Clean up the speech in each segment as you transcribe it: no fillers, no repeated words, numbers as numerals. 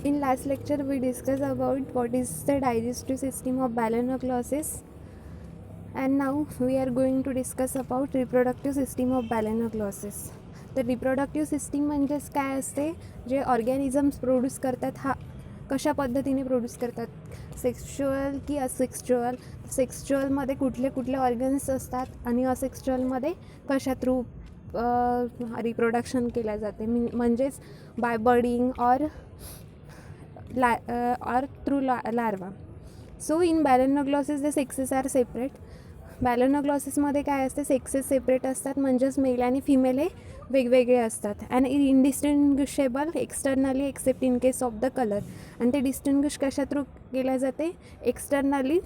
In last lecture we discussed about what is the digestive system of Balanoglossus, and now we are going to discuss about reproductive system of Balanoglossus. तर reproductive system म्हणजेच काय असते, जे organisms produce करतात हा कशा पद्धतीने produce करतात, सेक्शुअल की असेक्शुअल. सेक्शुअलमध्ये कुठले कुठले ऑर्गन्स असतात आणि असेक्शुअलमध्ये कशा थ्रू रिप्रोडक्शन केल्या जाते, म्हणजेच बाय बर्डिंग और through larva. So in Balanoglossus the sexes are separate. Balanoglossusमध्ये काय असते, सेक्सेस सेपरेट असतात, म्हणजेच मेल आणि फिमेल हे वेगवेगळे असतात. And indistinguishable externally except in case of the colour. आणि ते डिस्टिंग्विश कशा थ्रू केल्या जाते, externally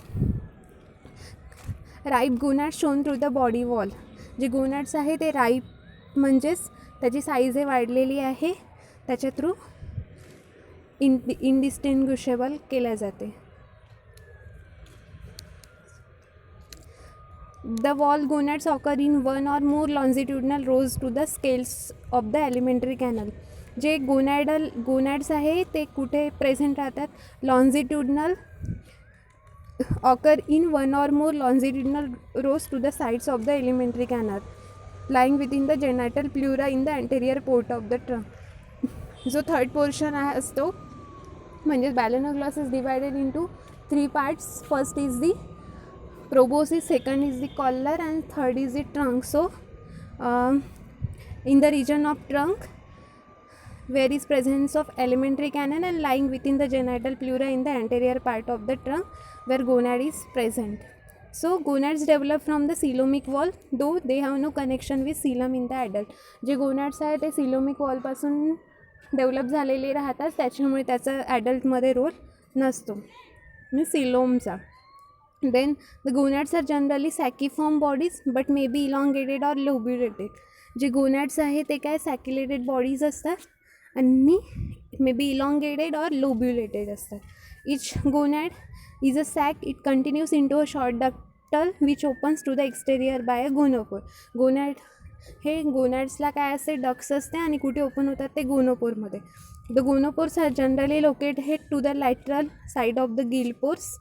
ripe gonads shown through the body wall. जे गोनॅड्स आहे ते राईप म्हणजेच त्याची साईज हे वाढलेली आहे, त्याच्या थ्रू इनडिस्टिंग्विशेबल केल्या जाते. The wall gonads occur in one or more longitudinal rows to the scales of the alimentary canal. जे गोनॅड्स आहे ते कुठे प्रेझेंट राहतात, longitudinal occur in one or more longitudinal rows to the sides of the alimentary canal lying within the genital pleura in the anterior part of the trunk. जो third portion आहे असतो, म्हणजे Balanoglossus divided into 3 parts. First is the proboscis, second is the collar, and third is the trunk. So in the region of trunk where is presence of alimentary canal and lying within the genital pleura in the anterior part of the trunk where gonad is present. So gonads develop from the coelomic wall, though they have no connection with coelom in the adult. जे gonads आहे ते coelomic wall पासून develop झालेले राहतात, त्याच्यामुळे त्याचा ॲडल्टमध्ये role नसतो, म्हणजे सिलोमचा. Then the gonads are generally sacciform bodies but may be elongated or lobulated. जे गोनॅड्स आहे ते काय सॅक्युलेटेड बॉडीज असतात आणि मे बी इलॉंगेटेड और लोब्युलेटेड असतात. Each gonad is a sac. It continues into a short ductule which opens to the exterior by a gonopore. Gonad हे गोनॅड्सला काय असते, डक्स असते आणि कुठे ओपन होतात ते गोनोपोरमध्ये. The gonopores are generally located to the lateral side of the gill pores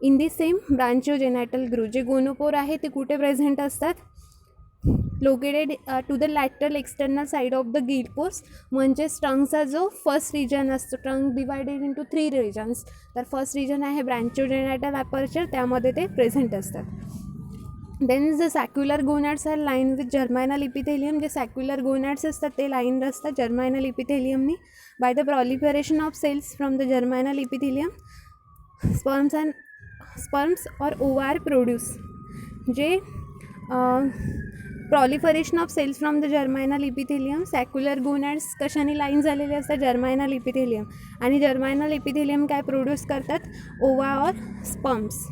in the same branchiogenital groove. जे गोनोपोर आहे ते कुठे प्रेझेंट असतात, located to the lateral external side of the gill pores. म्हणजे ट्रंकचा जो फर्स्ट रिजन असतो, trunk divided into 3 regions, तर फर्स्ट रिजन आहे ब्रांचिओजेनायटल अपर्चर, त्यामध्ये ते प्रेझेंट असतात. Then the saccular gonads are line with germinal epithelium. जे सॅक्युलर गोनॅड्स असतात ते लाईन असतात जर्मायनल इपिथेलियमनी by the proliferation of cells from the germinal epithelium. Sperms और ओवार प्रोड्यूस. जे proliferation of cells from the germinal epithelium. Saccular gonads कशाने line झालेले असतात, जर्मायनल इपिथेलियम, आणि जर्मायनल इपिथेलियम काय प्रोड्यूस करतात, ओवा और sperms.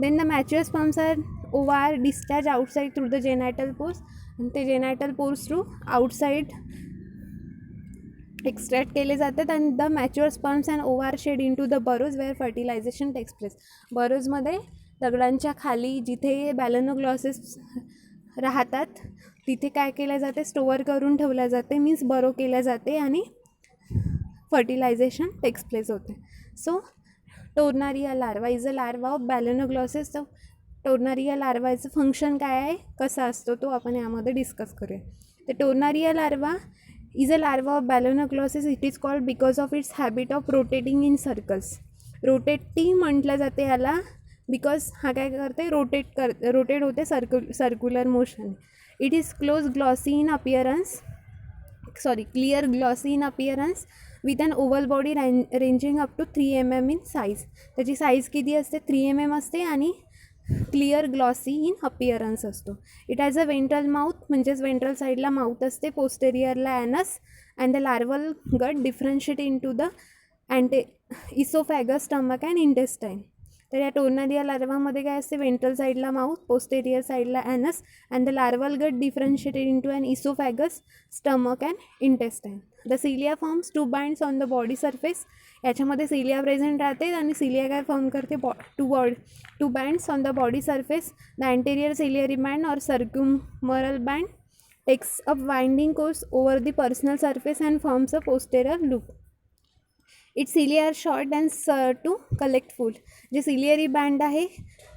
Then the mature sperms or ova are discharge outside through the genital pores. आणि ते genital pores through outside extract केले जातात. आणि the mature sperms and ova are shed into the burrows where fertilisation takes place. बरोजमध्ये दगडांच्या खाली जिथे बॅलॅनोग्लॉसिस राहतात तिथे काय केलं जाते, स्टोअर करून ठेवल्या जाते, मीन्स बरो केल्या जाते आणि फर्टिलायझेशन टेक्स प्लेस होते. So tornaria larva is a larva of Balanoglossus. तर टोर्नारिया लार्वाचं फंक्शन काय आहे, कसा असतो, तो आपण यामध्ये डिस्कस करूया. तर टोर्नारिया larva is a larva of Balanoglossus. It is called because of its habit of rotating in circles. Rotating म्हटलं जाते याला बिकॉज हा काय करते, रोटेट होते circular motion. It is clear glossy in appearance with an oval body ranging up to 3 mm in size. त्याची size किती असते, 3 mm असते आणि क्लिअर ग्लॉसी इन अपियरन्स असतो. It has a ventral mouth, म्हणजेच वेंट्रल साईडला mouth असते, पोस्टेरियरला anus, and the larval gut differentiate into the oesophagus, stomach and intestine. तर या टोर्नारिया लार्वामध्ये काय असते, वेंट्रल साईडला माउथ, पोस्टेरियर साईडला anus, and the larval gut differentiated into an oesophagus, stomach and intestine. The cilia forms 2 bands on the body surface. याच्यामध्ये cilia present राहते आणि सिलिया काय फॉर्म करते, 2 bands on the body surface. The anterior ciliary band और circumoral band takes up winding course over the personal surface and forms a posterior loop. Its cilia R short and to collect food. जे ciliary band आहे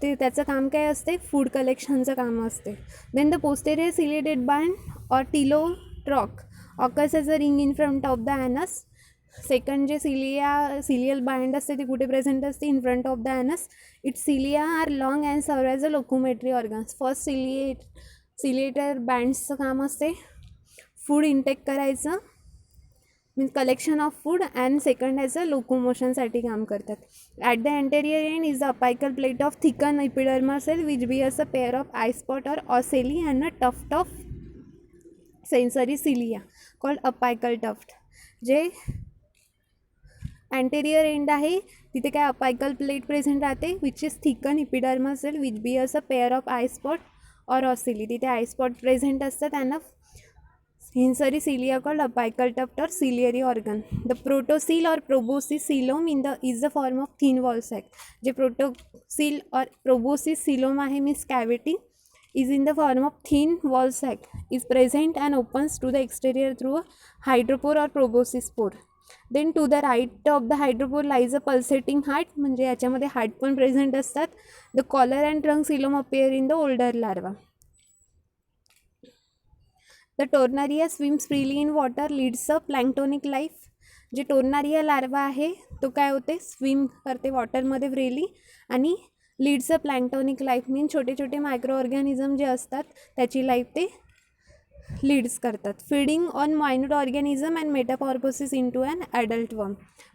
ते त्याचं काम काय असते, food कलेक्शनचं काम असते. Then the posterior ciliated band और telotroch occurs as a ring in front of the anus. Second जे सिलियल बँड असते ते कुठे प्रेझेंट असते, in front of the anus. Its cilia are long and serve as a locomotory organs. First ciliated बँड्सचं काम असते food intake करायचं, means collection of food, and second as a लोकोमोशनसाठी काम करतात. At the anterior end is the apical plate of thicken epidermal cell which bears a pair of eye spot और ocelli and a tuft of sensory cilia called apical tuft. जे anterior end आहे तिथे काय apical plate present राहते which is thicken epidermal cell which bears a pair of eye spot और ocelli. तिथे eye spot present असतात and sensory cilia called apical tuft or ciliary organ. The protocele or proboscis coelom is the form of thin wall sac. जे protocele or proboscis coelom आहे means cavity is in the form of thin wall sac is present and opens to the exterior through a hydropore or proboscis pore. Then to the right of the hydropore lies a pulsating heart. म्हणजे याच्यामध्ये heart पण present असतात. The collar and trunk coelom appear in the older larva. The Tornaria swims freely in water, leads a planktonic life. जे tornaria larva आहे तो काय होते, swim करते वॉटरमध्ये फ्रीली आणि लीड्स अ प्लँक्टोनिक लाईफ. मीन छोटे छोटे मायक्रो ऑर्गॅनिझम जे असतात त्याची लाईफ ते लीड्स करतात. Feeding on minute organism and metamorphosis into an adult worm.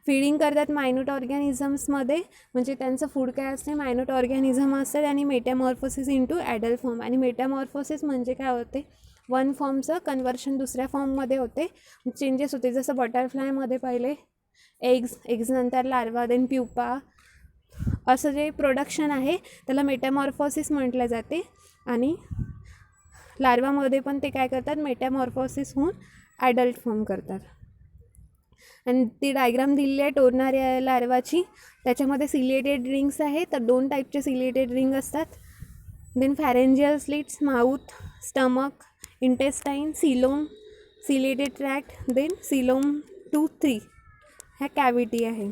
Feeding करतात मायन्यूट ऑर्गॅनिझम्समध्ये, म्हणजे त्यांचं फूड काय असते, मायन्यूट ऑर्गॅनिझम असतात, आणि metamorphosis into adult form. आणि मेटामॉर्फोसिस म्हणजे काय होते, वन फॉर्मचं कन्वर्शन दुसऱ्या फॉर्ममध्ये होते, चेंजेस होते. जसं बटरफ्लायमध्ये पहिले एग्ज नंतर लार्वा, देन प्युपा, असं जे प्रोडक्शन आहे त्याला मेटामॉर्फोसिस म्हटलं जाते. आणि लार्वामध्ये पण ते काय करतात, मेटामॉर्फोसिस होऊन ॲडल्ट फॉर्म करतात. आणि ती डायग्राम दिलेली आहे टोर्नारिया लार्वाची. त्याच्यामध्ये सिलिएटेड रिंग्स आहे, तर 2 टाईपचे सिलिएटेड रिंग असतात. Then pharyngeal slits, mouth, stomach, intestine, coelom, ciliated tract, then coelom 2-3 ह्या कॅव्हिटी आहे.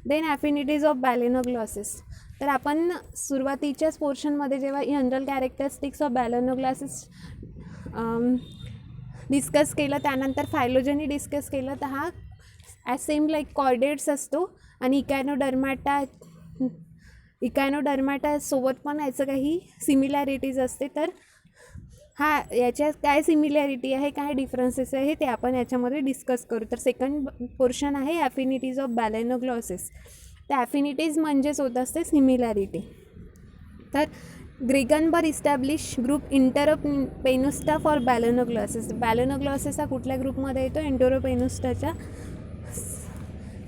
Then affinities of Balanoglossus. तर आपण सुरुवातीच्याच पोर्शनमध्ये जेव्हा general characteristics of Balanoglossus discuss केलं, त्यानंतर फायलोजेनी डिस्कस केलं, तर हा ॲज सेम लाईक कॉर्डेट्स असतो. आणि इकॅनोडर्माटासोबत पण याचं काही सिमिलॅरिटीज असते. तर हा याच्यात काय सिमिलॅरिटी आहे, काय डिफरन्सेस आहे ते आपण याच्यामध्ये डिस्कस करू. तर सेकंड पोर्शन आहे ॲफिनिटीज ऑफ बॅलेनोग्लॉसिस. तर ॲफिनिटीज म्हणजेच होत असते सिमिलॅरिटी. तर ग्रेगनबर्ग establish group Enteropneusta for Balanoglossus. Balanoglossus हा कुठल्या ग्रुपमध्ये येतो, इंटरोपेनुस्टाच्या.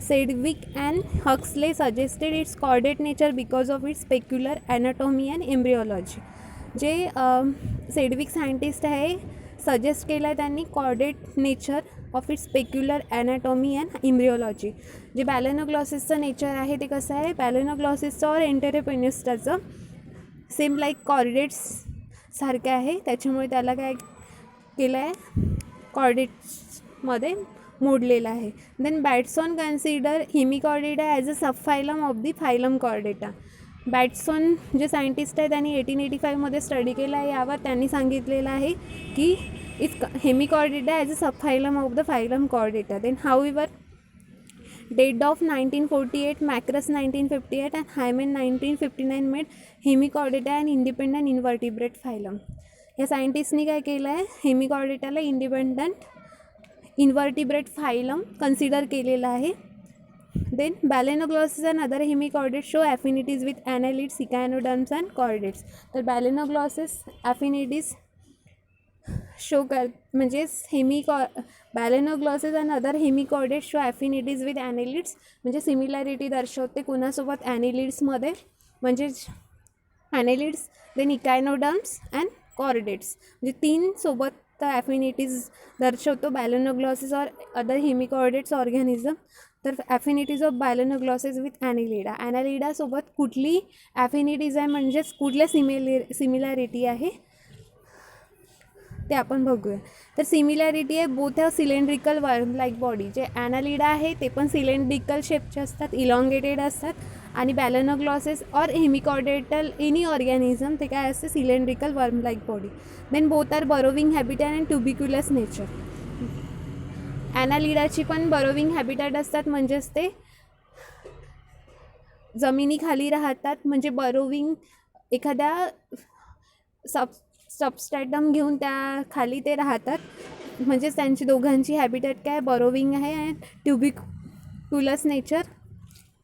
Sedgwick and Huxley suggested its chordate nature because of its peculiar anatomy and embryology. जे सेडविक सायंटिस्ट आहे सजेस्ट केलं आहे त्यांनी chordate nature of its peculiar anatomy and embryology. जे बॅलेनोग्लॉसिसचं नेचर आहे ते कसं आहे, बॅलेनोग्लॉसिसचं और एंटेरोपेनुस्टाचं सेम लाईक कॉर्डेट्स सारखं आहे. त्याच्यामुळे त्याला काय केलं आहे, कॉर्डेट्समध्ये मोडलेलं आहे. Then Bateson consider Hemichordata as a subphylum of the phylum Chordata. Bateson जे सायंटिस्ट आहे त्यांनी 1885मध्ये स्टडी केला आहे यावर. त्यांनी सांगितलेलं आहे की its Hemichordata as a subphylum of the phylum Chordata. Then however Dawydoff 1948, Marcus 1958 and Hyman 1959 made Hemichordata and independent invertebrate phylum. या सायंटिस्टनी काय केलं आहे, हेमिकॉर्डेटाला इंडिपेंडंट इन्व्हर्टिब्रेट फायलम कन्सिडर केलेलं आहे. Then Balanoglossus and other hemichordates show affinities with annelids, echinoderms and chordates. तर Balanoglossus affinities show म्हणजेच Balanoglossus and other hemichordates show affinities with annelids, म्हणजे सिमिलॅरिटी दर्शवते कोणासोबत, ॲनिलिड्समध्ये, म्हणजेच ॲनिलिड्स, देन इकायनोडर्म्स अँड कॉर्डेट्स, म्हणजे 3 सोबत ॲफिनिटीज दर्शवतो बॅलेनोग्लॉसिस और अदर हेमिकॉर्डेट्स ऑर्गॅनिझम. तर ॲफिनिटीज ऑफ बॅलेनोग्लॉसिस विथ ॲनिलिडा. ॲनालिडासोबत कुठली ॲफिनिटीज आहे, म्हणजेच कुठल्या सिमिलॅरिटी आहे. ते आपण बघूया. तर सिमिलॅरिटी आहे both a cylindrical worm like body. जे ॲनालिडा आहे ते पण सिलेंड्रिकल शेपचे असतात, इलॉंगेटेड असतात. आणि बॅलनोग्लॉसेस और हेमिकॉर्डेटल एनी ऑर्गॅनिझम ते काय असते, cylindrical worm like body. Then both are burrowing habitat and tubicolous nature. ॲनालिडाची पण बरोविंग हॅबिटॅट असतात, म्हणजेच ते जमिनीखाली राहतात, म्हणजे बरोविंग एखाद्या सबस्टॅटम घेऊन त्या खाली ते राहतात. म्हणजेच त्यांची दोघांची हॅबिटॅट काय, बरोविंग आहे and tubicolous nature.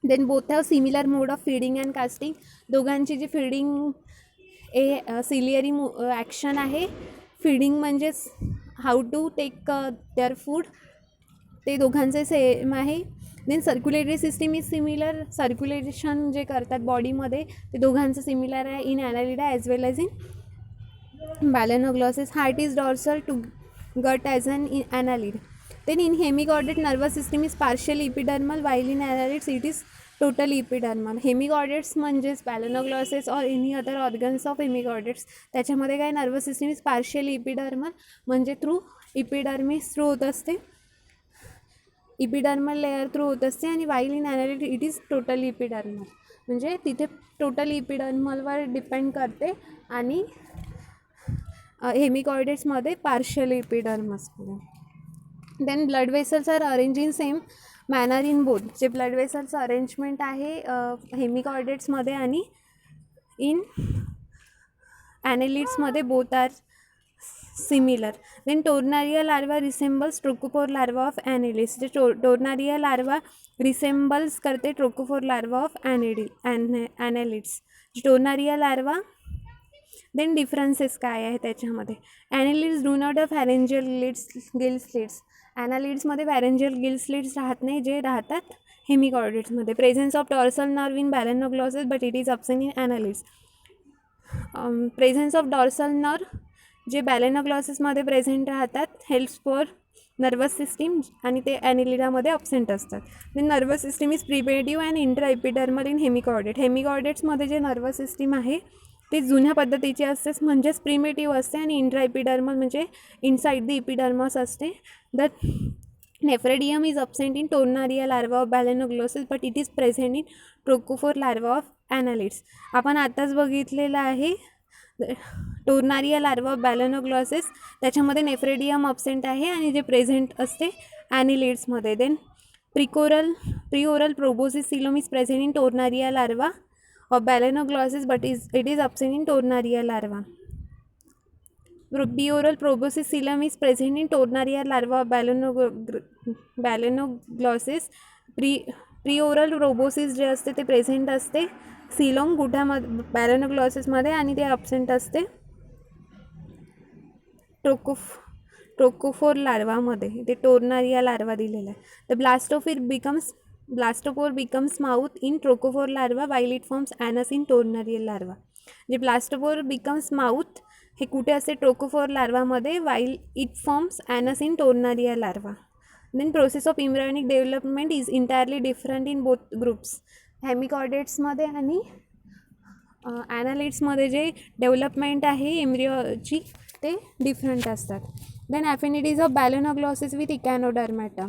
Then both have similar mode of feeding and casting. दोघांची जी फीडिंग सिलियरी ॲक्शन आहे. फीडिंग म्हणजेच how to take their food, ते दोघांचे सेम आहे. Then circulatory system is similar. Circulation जे करतात बॉडीमध्ये ते दोघांचं सिमिलर आहे in Annelida as well as in Balanoglossus. Heart is dorsal to gut as in annelid. Then in hemichordate nervous system is partially epidermal while in annelids it is totally epidermal. Hemichordates म्हणजेच balanoglossus और any other organs of hemichordates, त्याच्यामध्ये काय nervous system is partially epidermal, म्हणजे through epidermis through होत असते, epidermal layer through होत असते. आणि while in annelid it is totally epidermal, म्हणजे तिथे टोटली इपिडर्मलवर डिपेंड करते. आणि हेमिकॉर्डेट्समध्ये पार्शियली इपिडर्मसमध्ये. Then blood vessels are arrange in same manner in both. जे ब्लड वेसल्स अरेंजमेंट आहे हेमिकॉर्डेट्समध्ये आणि इन ॲनेलिड्समध्ये both are similar. Then tornaria larva resembles trochophore larva of annelids. जे टोर्नारिया लार्वा रिसेंबल्स करते trochophore larva of annelids. Tornaria larva. Then differences काय आहे त्याच्यामध्ये. Annelids do not have pharyngeal gill slits. ॲनालिड्समध्ये फॅरेंजियल गिल स्लिट्स राहत नाही, जे राहतात हेमिकॉर्डेट्समध्ये. Presence of dorsal nerve in balanoglossus but it is absent in annelids. Presence of dorsal nerve जे बॅलनोग्लॉसेसमध्ये प्रेझेंट राहतात हेल्प्स फॉर नर्वस सिस्टीम, आणि ते ॲनेलिडामध्ये अब्सेंट असतात. Then nervous system is primitive and intra epidermal in hemichordate. हेमिकॉर्डेट्समध्ये जे nervous system आहे ते जुन्या पद्धतीची असते, म्हणजेच प्रिमेटिव्ह असते. आणि इंट्रा एपिडर्मल म्हणजे इनसाइड द एपिडर्मस असते. The nephridium is absent in tornaria larva of balanoglossus but it is present in trochophore larva of annelids. आपण आताच बघितलेलं आहे टोर्नारिया लार्वा ऑफ बॅलनोग्लॉसेस, त्याच्यामध्ये नेफ्रेडियम अब्सेंट आहे आणि जे प्रेझेंट असते ॲनिलिड्समध्ये. Then preoral proboscis coelom is present in tornaria larva of balaenoglossus but it is absent in tornaria larva. Preoral proboscis coelom is present in tornaria larva of balaenoglossus. Preoral proboscis जे असते ते present असते coelom गुठामध्ये बॅलनोग्लॉसेसमध्ये, आणि ते absent असते trochophore लार्वामध्ये. ते टोर्नारिया larva दिलेला आहे. The blastopore becomes mouth in trochophore larva while it forms anus in tornarial larva. जे ब्लास्टोपोर बिकम्स माउथ हे कुठे असते, ट्रोकोफोर लार्वामध्ये, while it forms anus in tornaria larva. Then process of embryonic development is entirely different in both groups. हेमिकॉर्डेट्समध्ये आणि ॲनालिड्समध्ये जे development आहे एम्ब्रियोची ते डिफरंट असतात. Then affinities of balanoglossus with echinodermata.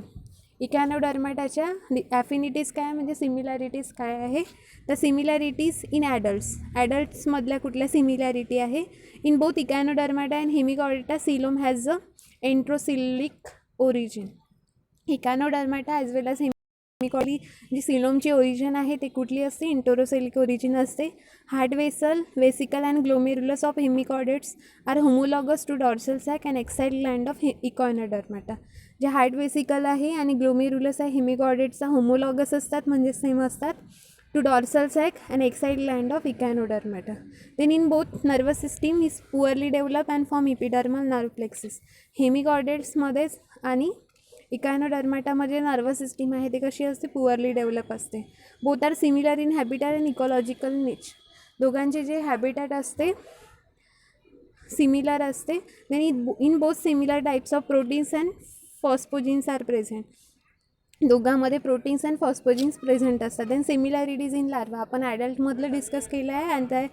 इकॅनोडर्मॅटाच्या ॲफिनिटीज काय म्हणजे सिमिलॅरिटीज काय आहे. द सिमिलॅरिटीज इन ॲडल्ट्समधल्या कुठल्या सिमिलॅरिटी आहे. In both echinodermata and hemichordata coelom has a enterocoelic origin. Echinodermata as well as hemichordata जी सिलोमची ओरिजिन आहे ते कुठली असते, इंटोरोसिलिक ओरिजिन असते. Heart vesicle and glomerulus of hemichordates are homologous to dorsal sac and axial gland of echinodermata. जे heart vesicle आहे आणि ग्लोमेरुलस आहे हेमिकॉर्डेट्सचा होमोलॉगस असतात, म्हणजे सेम असतात to dorsal sac and axial gland of echinodermata. Then in both nervous system is poorly develop and form epidermal nerve plexus. हेमिकॉर्डेट्समध्येच आणि इकॅनोडर्मॅटामध्ये नर्वस सिस्टीम आहे ते कशी असते, पुअरली डेव्हलप असते. Both are similar in habitat and ecological niche. दोघांचे जे हॅबिटॅट असते सिमिलर असते. Then in both similar types of proteins and phosphagens are present. दोघांमध्ये प्रोटीन्स अँड फॉस्फोजिन्स प्रेझेंट असतात. देन सिमिलॅरिटीज इन लार्वा आपण ॲडल्टमधलं discuss केलं आहे, आणि त्या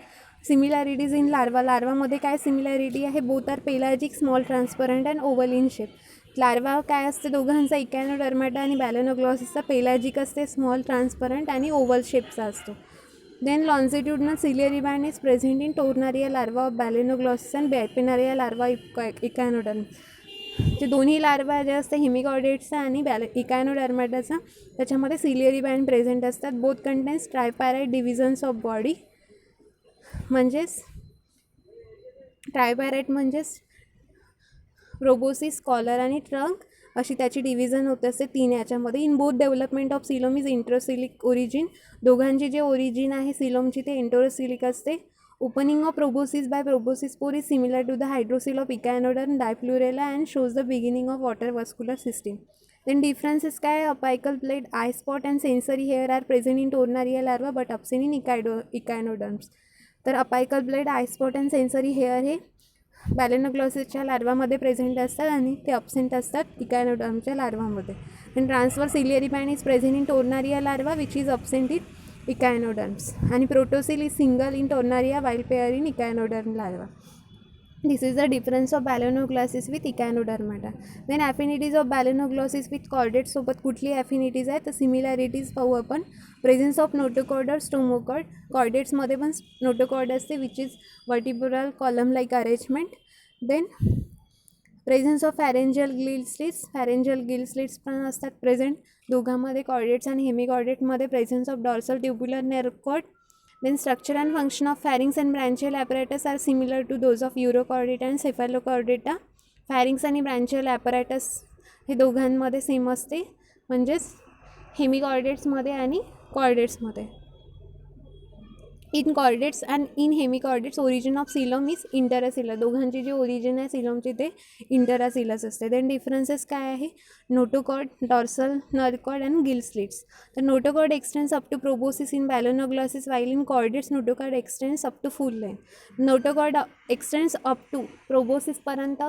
सिमिलॅरिटीज इन लार्वा. लार्वामध्ये काय सिमिलॅरिटी आहे? Both are pelagic, small transparent and oval in shape. Larva काय असते दोघांचा? इकॅनोडर्माटा आणि बॅलेनोग्लॉसिसचा पेलाजिक असते, स्मॉल ट्रान्सपरंट आणि ओव्हल शेपचा असतो. Then longitudinal ciliary band is present in tornaria larva of balanoglossus and bipinnaria larva echinoderm. जे दोन्ही लार्वा जे असते हेमिकॉर्डेट्सचा आणि इकॅनोडर्माटाचा, त्याच्यामध्ये सिलियरी बँड प्रेझेंट असतात. Both contains tripartite divisions of body. म्हणजेच ट्रायपॅराइट म्हणजेच प्रोबोसिस, कॉलर आणि ट्रंक अशी त्याची डिव्हिजन होत असते 3 याच्यामध्ये. In both development of coelom is enterocoelic origin. दोघांची जे ओरिजिन आहे सिलोमची ते इंट्रोसिलिक असते. Opening of proboscis by proboscis pore is similar to the hydrocoel of echinoderm dipleurula and shows the beginning of water vascular system. Then differences काय? Apical plate, eye spot and sensory hair are present in tornaria larva but absent in echinoderms. तर apical plate, eye spot and sensory hair हे बॅलेनोग्लॉसिसच्या लार्वामध्ये present असतात आणि ते absent असतात इकॅनोडर्मच्या लार्वामध्ये. Then transfer ciliary band is present in tornaria larva which is absent in echinoderms. आणि protocoel is single in tornaria while pair in echinoderm larva. This is the difference of balanoglossus with echinodermata. Then affinities of balanoglossus with chordate सोबत कुठली affinities आहे? तर similarities पाहू आपण. Presence of notochord और stomochord. कॉर्डेट्समध्ये पण नोटोकॉर्ड असते which is vertebral column like arrangement. Then presence of pharyngeal gill slits. Pharyngeal gill slits पण असतात प्रेझेंट दोघांमध्ये, कॉर्डेट्स आणि हेमिकॉर्डेटमध्ये. Presence of dorsal tubular nerve cord. Then structure and function of pharynx and branchial apparatus are similar to those of urochordata and cephalochordata. Pharynx आणि branchial apparatus हे दोघांमध्ये same असते, म्हणजेच हेमिकॉर्डेट्समध्ये आणि कॉर्डेट्समध्ये. In chordates and in hemichordates origin of coelom is enterocoelic. दोघांची जी ओरिजिन आहे सिलोमची ते इंटरासिलस असते. देन डिफरन्सेस काय आहे? Notochord, dorsal nerve and gill slits. तर notochord extends up to proboscis in balanoglossus while in chordates notochord extends up to full length. Notochord extends up to प्रोबोसिसपर्यंत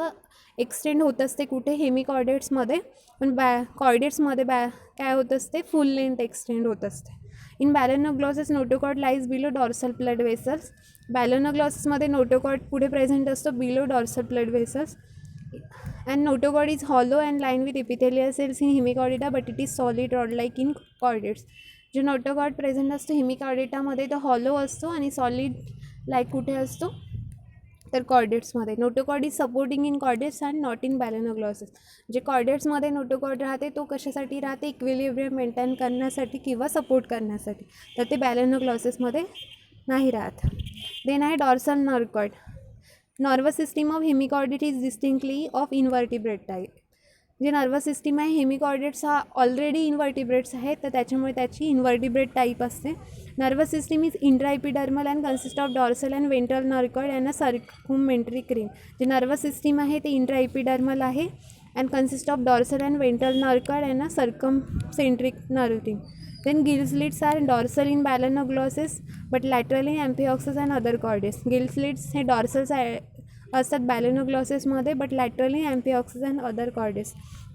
एक्सटेंड होत असते कुठे? हेमिकॉर्डेट्समध्ये. पण कॉर्डेट्समध्ये काय होत असते? फुल लेंथ एक्सटेंड होत असते. In balanoglossus notochord lies below dorsal blood vessels. बॅलेनोग्लॉसिसमध्ये नोटोकॉर्ड पुढे प्रेझेंट असतो below dorsal blood vessels. And notochord is hollow and line with epithelial cells in hemichordata but it is solid rod like in chordates. जे notochord present असतो हेमिकॉर्डेटामध्ये तो hollow असतो आणि solid like कुठे असतो? तर कॉर्डेट्समध्ये. Notochord is supporting in chordates and not in balanoglossus. जे कॉर्डेट्समध्ये नोटोकॉर्ड राहते तो कशासाठी राहते? इक्विलिब्रियम मेंटेन करण्यासाठी किंवा सपोर्ट करण्यासाठी. तर ते बॅलेनोग्लॉसिसमध्ये नाही राहत. देन आहे dorsal nerve cord. Nervous system of hemichordate is distinctly of invertebrate type. जे नर्वस सिस्टीम आहे हेमिकॉर्डेट्स हा ऑलरेडी इनव्हर्टिब्रेट्स आहे, तर त्याच्यामुळे त्याची इनव्हर्टिब्रेट टाईप असते. Nervous system is intraepidermal and consist of dorsal and ventral nerve cord and a circumenteric ring. जे nervous system आहे ते इंट्राइपिडर्मल आहे and consist of dorsal and ventral nerve cord and a circumenteric nerve ring. Then gill slits are dorsal in balaenoglossus but lateral in amphioxus and other chordates. Gill slits हे dorsal असतात बॅलेनोग्लॉसिसमध्ये but laterally amphioxus and other chordates.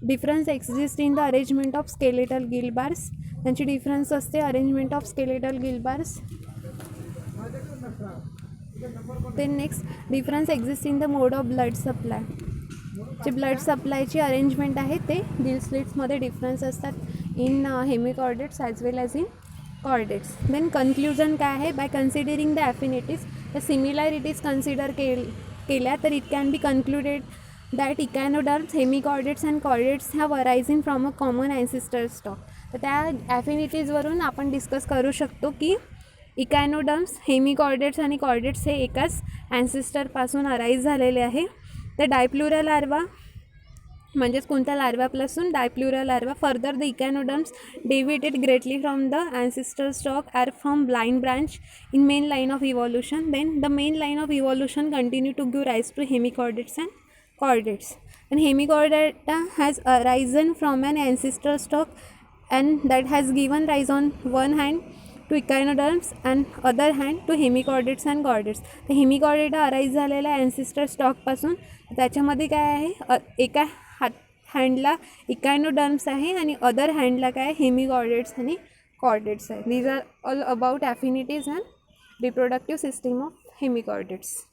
Difference exist in the arrangement of skeletal gill bars. त्यांची difference असते arrangement of skeletal gill bars. Then next difference exist in the mode of blood supply. जे blood सप्लायची arrangement आहे ते gill स्लिट्समध्ये difference असतात in hemichordates as well as in chordates. Then conclusion काय आहे? By considering the affinities the similarities consider केल्या तर it can be concluded that echinoderms, hemichordates and chordates have arising from a common ancestor stock. तर त्या ॲफिनिटीजवरून आपण discuss करू शकतो की इकॅनोडर्म्स, हेमिकॉर्डेट्स आणि कॉर्डेट्स हे एकाच ॲन्सिस्टरपासून अराईज झालेले आहे. तर डायप्लुरा लार्वा म्हणजेच कोणत्या लार्वापासून? Dipleurula larva. Further the echinoderms deviated greatly from the ancestor stock or from blind branch in main line of evolution. Then the main line of evolution continue to give rise to hemichordates and chordates. And hemichordata has arisen from an ancestor stock and that has given rise on one hand to echinoderms and other hand to hemichordates and chordates. तर Hemichordata arise झालेला ॲन्सिस्टर स्टॉकपासून. त्याच्यामध्ये काय आहे? एका हँडला इकायनोडर्म्स आहे आणि other हँडला काय? Hemichordates आणि कॉर्डेट्स आहे. These are all about affinities and reproductive system of hemichordates.